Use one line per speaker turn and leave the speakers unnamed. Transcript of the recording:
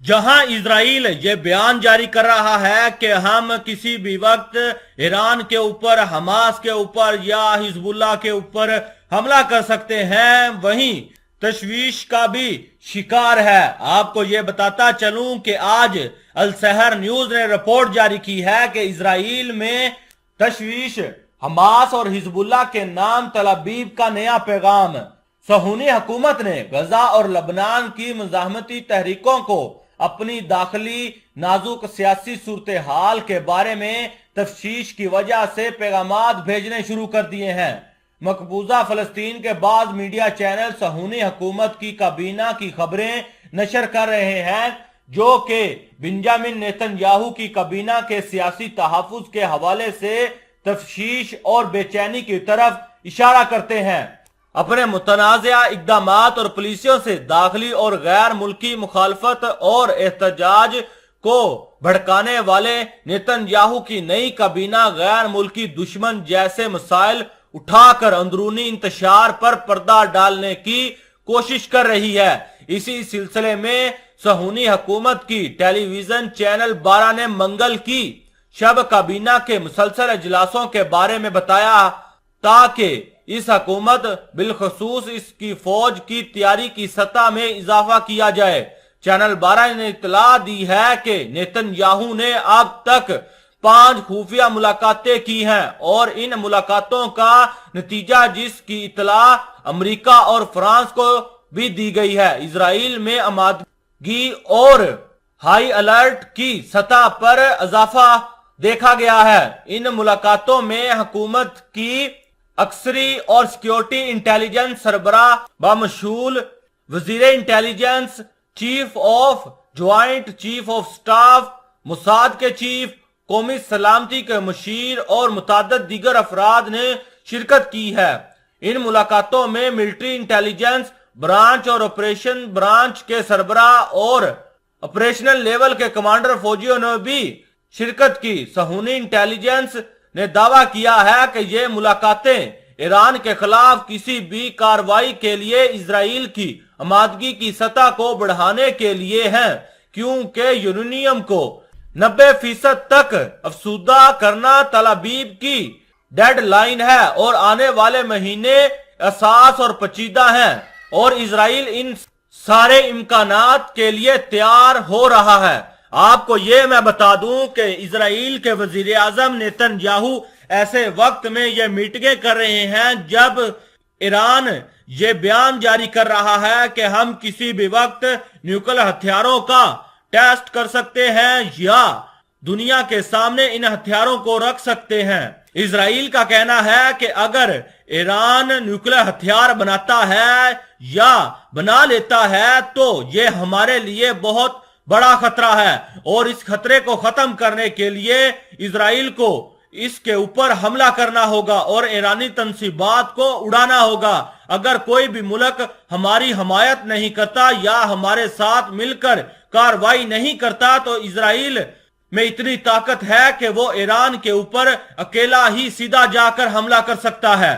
जहां इजराइल ये बयान जारी कर रहा है कि हम किसी भी वक्त ईरान के ऊपर, हमास के ऊपर या हिजबुल्लाह के ऊपर हमला कर सकते हैं, वहीं तशवीश का भी शिकार है। आपको ये बताता चलूं कि आज अल सहर न्यूज ने रिपोर्ट जारी की है कि इजराइल में तशवीश, हमास और हिजबुल्लाह के नाम तलाबीब का नया पैगाम। सहूनी हुकूमत ने गजा और लबनान की मुजाहमती तहरीकों को अपनी दाखिली नाजुक सियासी सूरत हाल के बारे में तफ्शीश की वजह से पैगामात भेजने शुरू कर दिए हैं। मकबूजा फलस्तीन के बाद मीडिया चैनल सहूनी हुकूमत की काबीना की खबरें नशर कर रहे हैं, जो कि बिंजामिन नेतन्याहू की काबीना के सियासी तहफ़्फ़ुज़ के हवाले से तफ्शीश और बेचैनी की तरफ इशारा करते हैं। अपने मुतनाज़िया इक़दामात और पॉलिसियों से दाखिली और गैर मुल्की मुखालफत और एहतजाज को भड़काने वाले नेतन्याहू की नई काबीना गैर मुल्की दुश्मन जैसे मसाइल उठाकर अंदरूनी इंतशार पर पर्दा डालने की कोशिश कर रही है। इसी सिलसिले में सहूनी हुकूमत की टेलीविजन चैनल 12 ने मंगल की शब काबीना के मुसलसल इजलासों के बारे में बताया ताकि इस हुकूमत बिलखसूस इसकी फौज की तैयारी की सतह में इजाफा किया जाए। चैनल 12 ने इतला दी है कि नेतन्याहू ने अब तक 5 खुफिया मुलाकातें की हैं और इन मुलाकातों का नतीजा जिसकी इतला अमेरिका और फ्रांस को भी दी गई है। इजराइल में आमादगी और हाई अलर्ट की सतह पर इजाफा देखा गया है। इन मुलाकातों में हुकूमत की अक्सरी और सिक्योरिटी इंटेलिजेंस सरबराह बामशूल वजीर intelligence, chief of joint chief of staff, Mossad के चीफ, कौमी सलामती के मुशीर और मुतादद दीगर अफराद ने शिरकत की है। इन मुलाकातों में मिलिट्री इंटेलिजेंस ब्रांच और ऑपरेशन ब्रांच के सरबराह और ऑपरेशनल लेवल के कमांडर फौजियों ने भी शिरकत की। सहूनी इंटेलिजेंस ने दावा किया है कि ये मुलाकातें ईरान के खिलाफ किसी भी कार्रवाई के लिए इजराइल की आमादगी की सतह को बढ़ाने के लिए हैं, क्योंकि यूरेनियम को 90% तक अफसूदा करना तलाबीब की डेडलाइन है और आने वाले महीने असास और पचीदा हैं और इजराइल इन सारे इम्कानात के लिए तैयार हो रहा है। आपको ये मैं बता दूं कि इजराइल के वजीर आजम नेतन्याहू ऐसे वक्त में ये मीटिंगें कर रहे हैं जब ईरान ये बयान जारी कर रहा है कि हम किसी भी वक्त न्यूक्लियर हथियारों का टेस्ट कर सकते हैं या दुनिया के सामने इन हथियारों को रख सकते हैं। इजराइल का कहना है कि अगर ईरान न्यूक्लियर हथियार बनाता है या बना लेता है तो ये हमारे लिए बहुत बड़ा खतरा है और इस खतरे को खत्म करने के लिए इजराइल को इसके ऊपर हमला करना होगा और ईरानी तंसीबात को उड़ाना होगा। अगर कोई भी मुल्क हमारी हमायत नहीं करता या हमारे साथ मिलकर कार्रवाई नहीं करता तो इजराइल में इतनी ताकत है कि वो ईरान के ऊपर अकेला ही सीधा जाकर हमला कर सकता है।